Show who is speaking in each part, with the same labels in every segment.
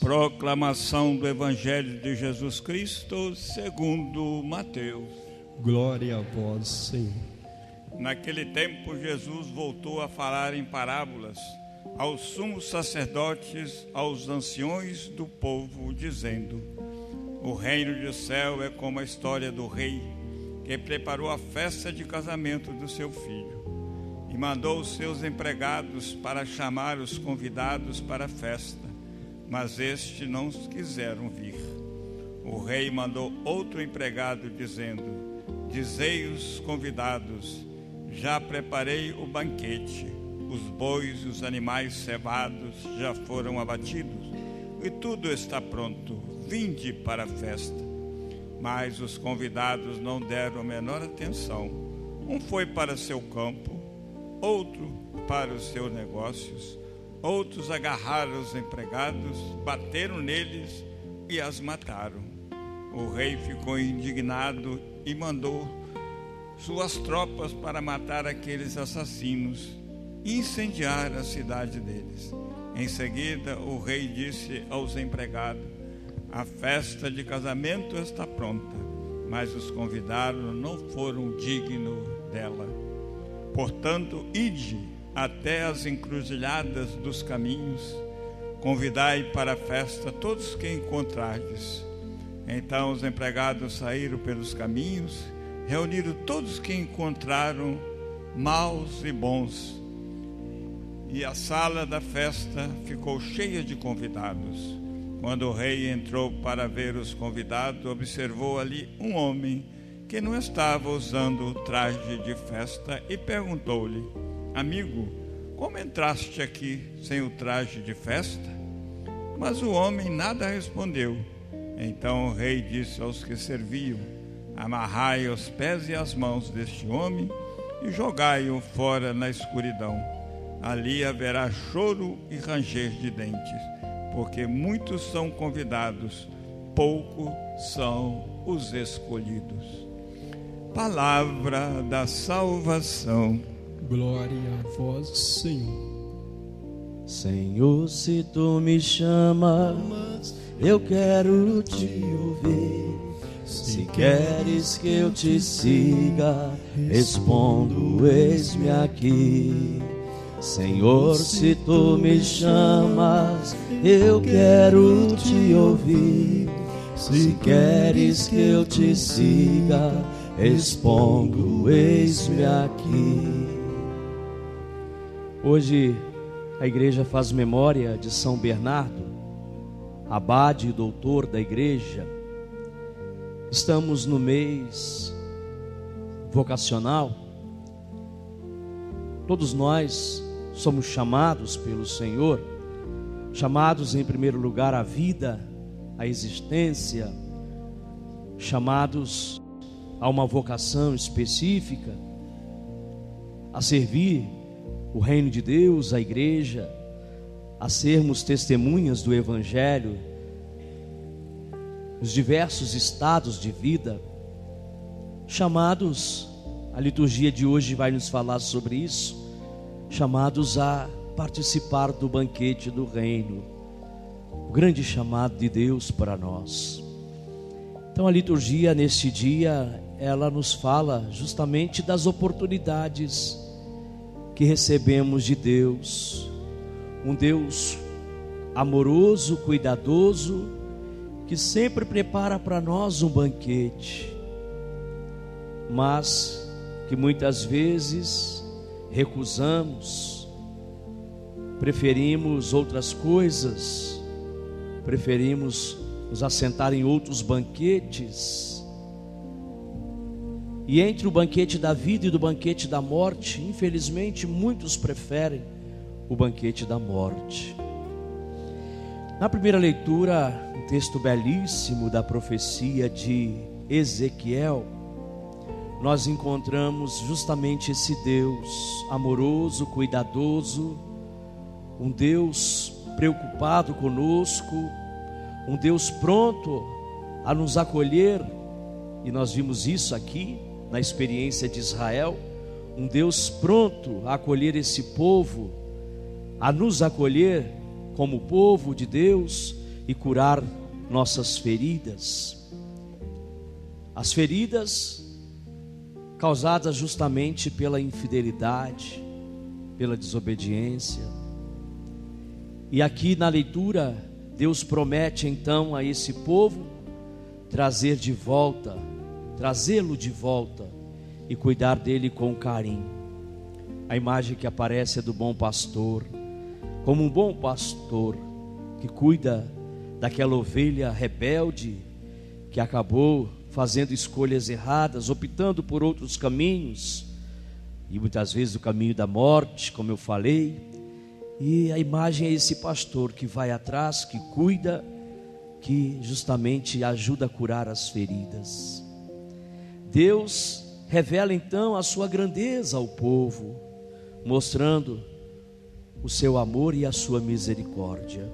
Speaker 1: Proclamação do Evangelho de Jesus Cristo segundo Mateus.
Speaker 2: Glória a vós, Senhor.
Speaker 1: Naquele tempo, Jesus voltou a falar em parábolas aos sumos sacerdotes, aos anciões do povo, dizendo: o reino do céu é como a história do rei que preparou a festa de casamento do seu filho e mandou os seus empregados para chamar os convidados para a festa, mas estes não quiseram vir. O rei mandou outro empregado, dizendo: dizei aos convidados: já preparei o banquete, os bois e os animais cevados já foram abatidos, e tudo está pronto, vinde para a festa. Mas os convidados não deram a menor atenção. Um foi para seu campo, outro para os seus negócios. Outros agarraram os empregados, bateram neles e as mataram. O rei ficou indignado e mandou suas tropas para matar aqueles assassinos e incendiar a cidade deles. Em seguida, o rei disse aos empregados: a festa de casamento está pronta, mas os convidados não foram dignos dela. Portanto, ide até as encruzilhadas dos caminhos, convidai para a festa todos que encontrardes. Então os empregados saíram pelos caminhos, reuniram todos que encontraram, maus e bons, e a sala da festa ficou cheia de convidados. Quando o rei entrou para ver os convidados, observou ali um homem que não estava usando o traje de festa e perguntou-lhe: amigo, como entraste aqui sem o traje de festa? Mas o homem nada respondeu. Então o rei disse aos que serviam: amarrai os pés e as mãos deste homem e jogai-o fora na escuridão. Ali haverá choro e ranger de dentes, porque muitos são convidados, poucos são os escolhidos. Palavra da salvação.
Speaker 2: Glória a vós, Senhor.
Speaker 3: Senhor, se tu me chamas, eu quero te ouvir. Se queres que eu te siga, respondo: eis-me aqui. Senhor, se tu me chamas, eu quero te ouvir. Se queres que eu te siga, respondo: eis-me aqui. Hoje a igreja faz memória de São Bernardo, abade e doutor da igreja. Estamos no mês vocacional. Todos nós somos chamados pelo Senhor, chamados em primeiro lugar à vida, à existência, chamados a uma vocação específica, a servir o reino de Deus, a igreja, a sermos testemunhas do Evangelho nos diversos estados de vida, chamados, a liturgia de hoje vai nos falar sobre isso, chamados a participar do banquete do reino, o grande chamado de Deus para nós. Então a liturgia neste dia, ela nos fala justamente das oportunidades que recebemos de Deus, um Deus amoroso, cuidadoso, que sempre prepara para nós um banquete, mas que muitas vezes recusamos, preferimos outras coisas, preferimos nos assentar em outros banquetes. E entre o banquete da vida e do banquete da morte, infelizmente muitos preferem o banquete da morte. Na primeira leitura, um texto belíssimo da profecia de Ezequiel, nós encontramos justamente esse Deus amoroso, cuidadoso, um Deus preocupado conosco, um Deus pronto a nos acolher, e nós vimos isso aqui na experiência de Israel, um Deus pronto a acolher esse povo, a nos acolher como povo de Deus e curar nossas feridas. As feridas causadas justamente pela infidelidade, pela desobediência. E aqui na leitura, Deus promete então a esse povo trazer de volta, trazê-lo de volta e cuidar dele com carinho. A imagem que aparece é do bom pastor, como um bom pastor que cuida daquela ovelha rebelde que acabou fazendo escolhas erradas, optando por outros caminhos, e muitas vezes o caminho da morte, como eu falei. E a imagem é esse pastor que vai atrás, que cuida, que justamente ajuda a curar as feridas. Deus revela então a sua grandeza ao povo, mostrando o seu amor e a sua misericórdia.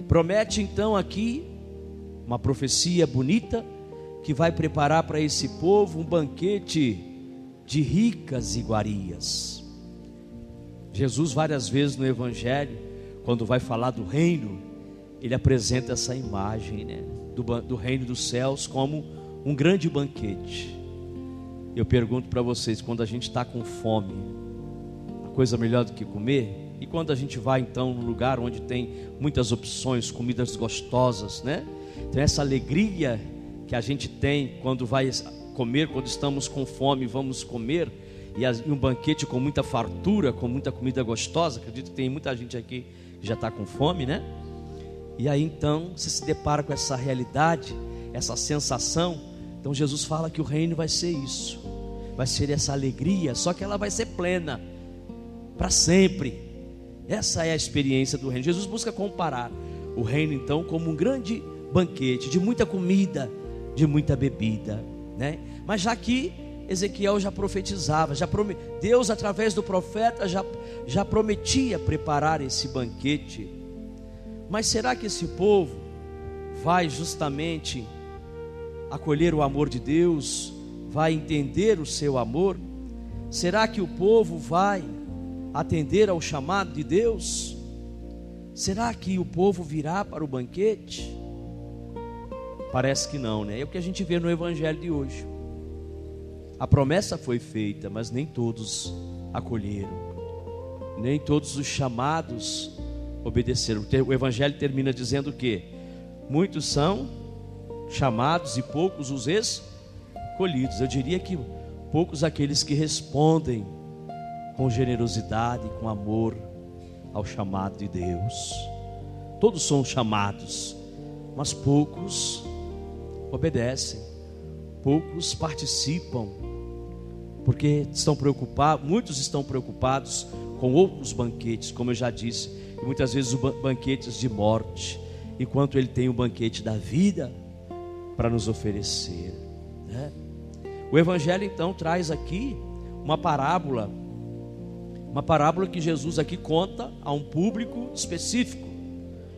Speaker 3: Promete então aqui uma profecia bonita, que vai preparar para esse povo um banquete de ricas iguarias. Jesus várias vezes no Evangelho, quando vai falar do reino, ele apresenta essa imagem, né, do reino dos céus como um grande banquete. Eu pergunto para vocês, quando a gente está com fome, a coisa melhor do que comer? E quando a gente vai então num lugar onde tem muitas opções, comidas gostosas, né? Então essa alegria que a gente tem quando vai comer, quando estamos com fome, vamos comer, e um banquete com muita fartura, com muita comida gostosa. Acredito que tem muita gente aqui que já está com fome, né? E aí então você se depara com essa realidade, essa sensação. Então Jesus fala que o reino vai ser isso, vai ser essa alegria, só que ela vai ser plena, para sempre. Essa é a experiência do reino. Jesus busca comparar o reino então como um grande banquete, de muita comida, de muita bebida, né? Mas já que Ezequiel já profetizava, Deus através do profeta já prometia preparar esse banquete. Mas será que esse povo vai justamente acolher o amor de Deus, vai entender o seu amor? Será que o povo vai atender ao chamado de Deus? Será que o povo virá para o banquete? Parece que não, né? É o que a gente vê no Evangelho de hoje. A promessa foi feita, mas nem todos acolheram, nem todos os chamados obedeceram. O Evangelho termina dizendo que muitos são chamados e poucos os escolhidos. Eu diria que poucos aqueles que respondem com generosidade, com amor ao chamado de Deus. Todos são chamados, mas poucos obedecem, poucos participam, porque estão preocupados, muitos estão preocupados com outros banquetes, como eu já disse, e muitas vezes banquetes de morte, enquanto Ele tem o banquete da vida para nos oferecer, né? O Evangelho então traz aqui uma parábola que Jesus aqui conta a um público específico.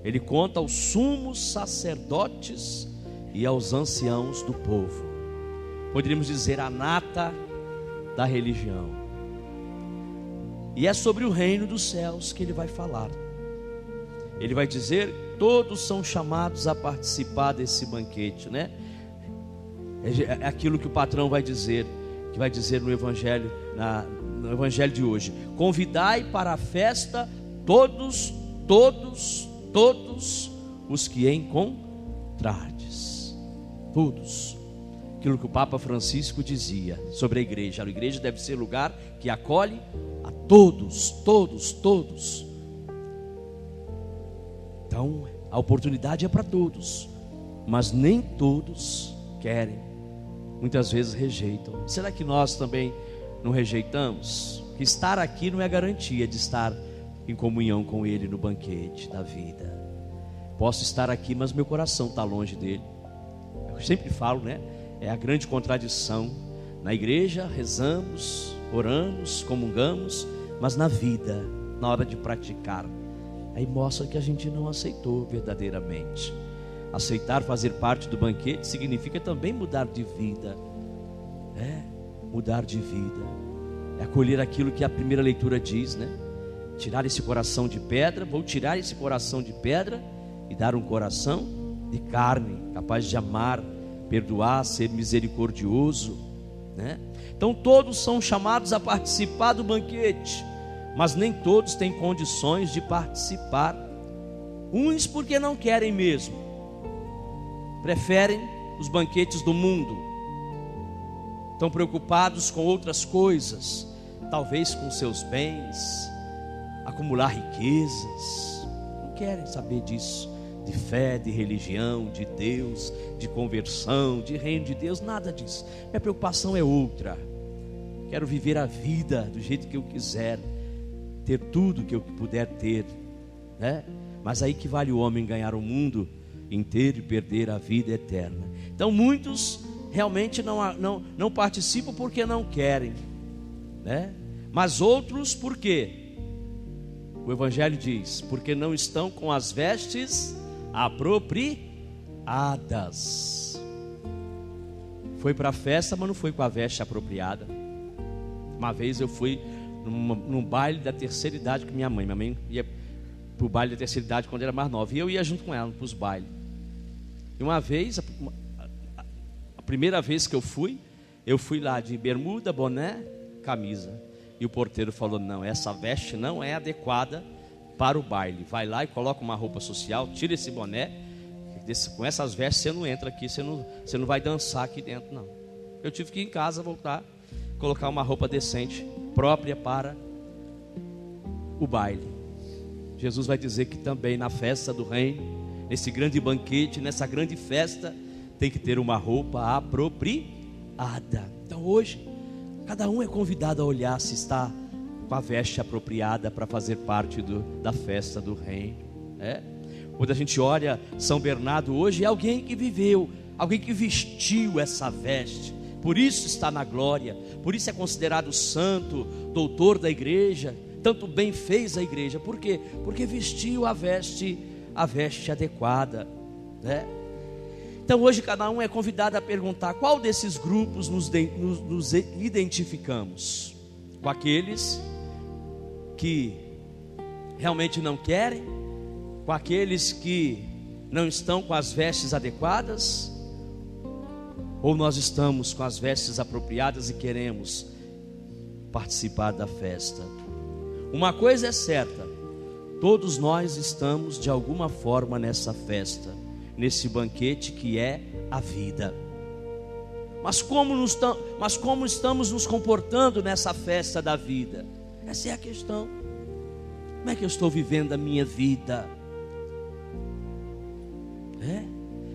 Speaker 3: Ele conta aos sumos sacerdotes e aos anciãos do povo, poderíamos dizer a nata da religião. E é sobre o reino dos céus que ele vai falar. Ele vai dizer: todos são chamados a participar desse banquete, né? É aquilo que o patrão vai dizer, que vai dizer no Evangelho, no Evangelho de hoje: convidai para a festa todos os que encontrardes. Todos. Aquilo que o Papa Francisco dizia sobre a igreja. A igreja deve ser lugar que acolhe a todos. Então a oportunidade é para todos, mas nem todos querem, muitas vezes rejeitam. Será que nós também não rejeitamos? Que estar aqui não é garantia de estar em comunhão com Ele no banquete da vida. Posso estar aqui, mas meu coração está longe dele. Eu sempre falo, né? É a grande contradição. Na igreja rezamos, oramos, comungamos, mas na vida, na hora de praticar, aí mostra que a gente não aceitou verdadeiramente. Aceitar fazer parte do banquete significa também mudar de vida. Mudar de vida é acolher aquilo que a primeira leitura diz, né? Tirar esse coração de pedra. Vou tirar esse coração de pedra e dar um coração de carne, capaz de amar, perdoar, ser misericordioso, né? Então todos são chamados a participar do banquete, mas nem todos têm condições de participar. Uns porque não querem mesmo, preferem os banquetes do mundo, estão preocupados com outras coisas, talvez com seus bens, acumular riquezas, não querem saber disso, de fé, de religião, de Deus, de conversão, de reino de Deus, nada disso. Minha preocupação é outra. Quero viver a vida do jeito que eu quiser, ter tudo que eu puder ter, né? Mas aí que vale o homem ganhar o mundo inteiro e perder a vida eterna. Então muitos realmente não participam porque não querem, né? Mas outros por quê? O Evangelho diz: porque não estão com as vestes apropriadas. Foi para a festa, mas não foi com a veste apropriada. Uma vez eu fui num baile da terceira idade com minha mãe ia para o baile da terceira idade quando era mais nova, e eu ia junto com ela para os bailes. E uma vez, a primeira vez que eu fui lá de bermuda, boné, camisa, e o porteiro falou: não, essa veste não é adequada para o baile, vai lá e coloca uma roupa social, tira esse boné, com essas vestes você não entra aqui, você não vai dançar aqui dentro, não. Eu tive que ir em casa, voltar, colocar uma roupa decente, própria para o baile. Jesus vai dizer que também na festa do reino, nesse grande banquete, nessa grande festa, tem que ter uma roupa apropriada. Então hoje, cada um é convidado a olhar se está com a veste apropriada para fazer parte da festa do reino, né? Quando a gente olha São Bernardo hoje, é alguém que viveu, alguém que vestiu essa veste, por isso está na glória, por isso é considerado santo, doutor da igreja, tanto bem fez a igreja. Por quê? Porque vestiu a veste adequada, né? Então hoje cada um é convidado a perguntar: qual desses grupos nos identificamos? Com aqueles que realmente não querem? Com aqueles que não estão com as vestes adequadas? Ou nós estamos com as vestes apropriadas e queremos participar da festa? Uma coisa é certa: todos nós estamos de alguma forma nessa festa, nesse banquete que é a vida. Mas como estamos nos comportando nessa festa da vida? Essa é a questão. Como é que eu estou vivendo a minha vida?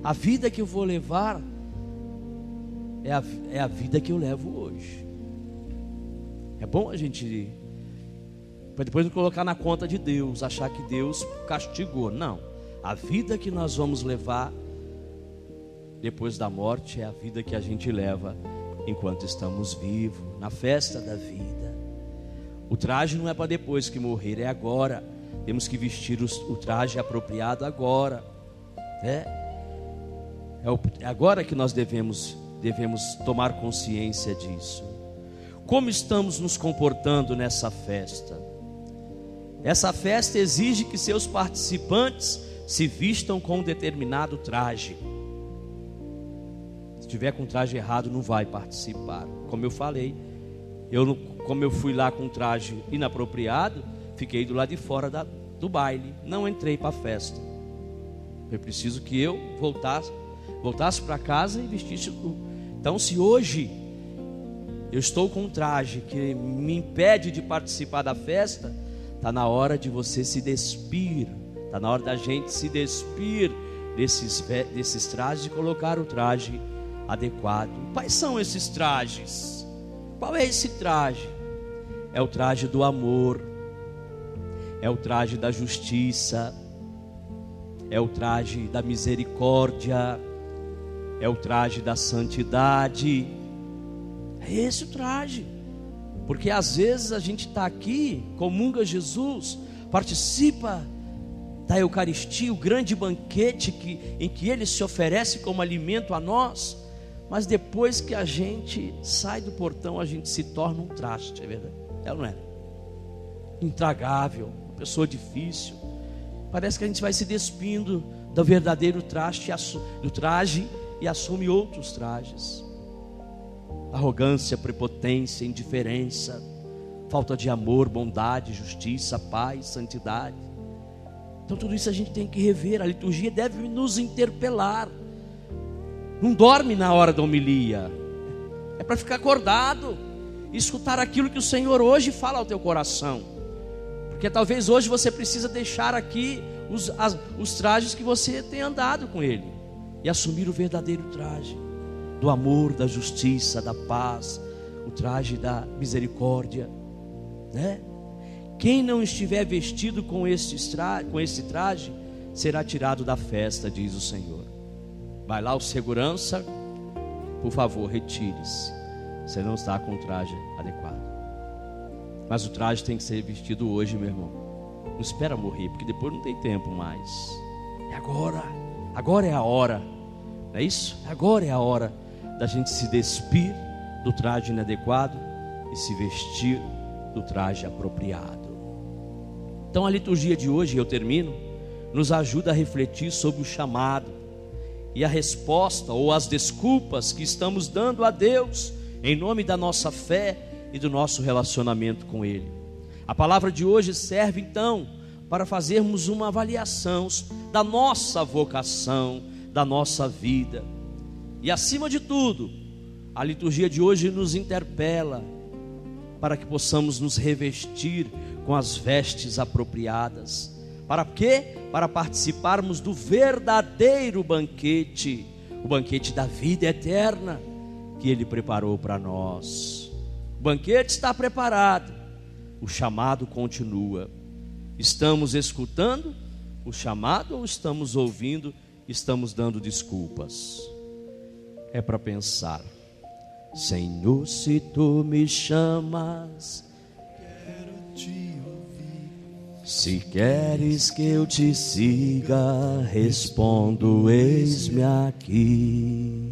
Speaker 3: A vida que eu vou levar é a vida que eu levo hoje. É bom a gente, para depois não colocar na conta de Deus, achar que Deus castigou. Não, a vida que nós vamos levar depois da morte é a vida que a gente leva enquanto estamos vivos, na festa da vida. O traje não é para depois que morrer, é agora. Temos que vestir o traje apropriado agora, né? É agora que nós devemos tomar consciência disso. Como estamos nos comportando nessa festa? Essa festa exige que seus participantes se vistam com um determinado traje. Se tiver com traje errado, não vai participar. Como eu falei, como eu fui lá com traje inapropriado, fiquei do lado de fora do baile, não entrei para a festa. Foi preciso que eu voltasse para casa e vestisse. Então, se hoje eu estou com um traje que me impede de participar da festa, está na hora de você se despir, está na hora da gente se despir desses trajes e colocar o traje adequado. Quais são esses trajes? Qual é esse traje? É o traje do amor, é o traje da justiça, é o traje da misericórdia, é o traje da santidade. É esse o traje. Porque às vezes a gente está aqui, comunga Jesus, participa da Eucaristia, o grande banquete em que Ele se oferece como alimento a nós, mas depois que a gente sai do portão, a gente se torna um traste, é verdade? É ou não é? Intragável, uma pessoa difícil. Parece que a gente vai se despindo do verdadeiro traje e assume outros trajes. Arrogância, prepotência, indiferença, falta de amor, bondade, justiça, paz, santidade. Então tudo isso a gente tem que rever. A liturgia deve nos interpelar. Não dorme na hora da homilia. É para ficar acordado e escutar aquilo que o Senhor hoje fala ao teu coração. Porque talvez hoje você precisa deixar aqui os trajes que você tem andado com Ele e assumir o verdadeiro traje do amor, da justiça, da paz, o traje da misericórdia, né? Quem não estiver vestido com esse traje será tirado da festa, diz o Senhor. Vai lá o segurança, por favor, retire-se, você não está com o traje adequado. Mas o traje tem que ser vestido hoje, meu irmão. Não espera morrer, porque depois não tem tempo mais. É agora é a hora, não é isso? Agora é a hora da gente se despir do traje inadequado e se vestir do traje apropriado. Então a liturgia de hoje, eu termino, nos ajuda a refletir sobre o chamado e a resposta ou as desculpas que estamos dando a Deus em nome da nossa fé e do nosso relacionamento com Ele. A palavra de hoje serve então para fazermos uma avaliação da nossa vocação, da nossa vida. E acima de tudo, a liturgia de hoje nos interpela para que possamos nos revestir com as vestes apropriadas. Para quê? Para participarmos do verdadeiro banquete, o banquete da vida eterna que Ele preparou para nós. O banquete está preparado, o chamado continua. Estamos escutando o chamado ou estamos ouvindo, estamos dando desculpas? É para pensar. Senhor, se tu me chamas, quero te ouvir. Se queres que eu te siga, respondo, eis-me aqui.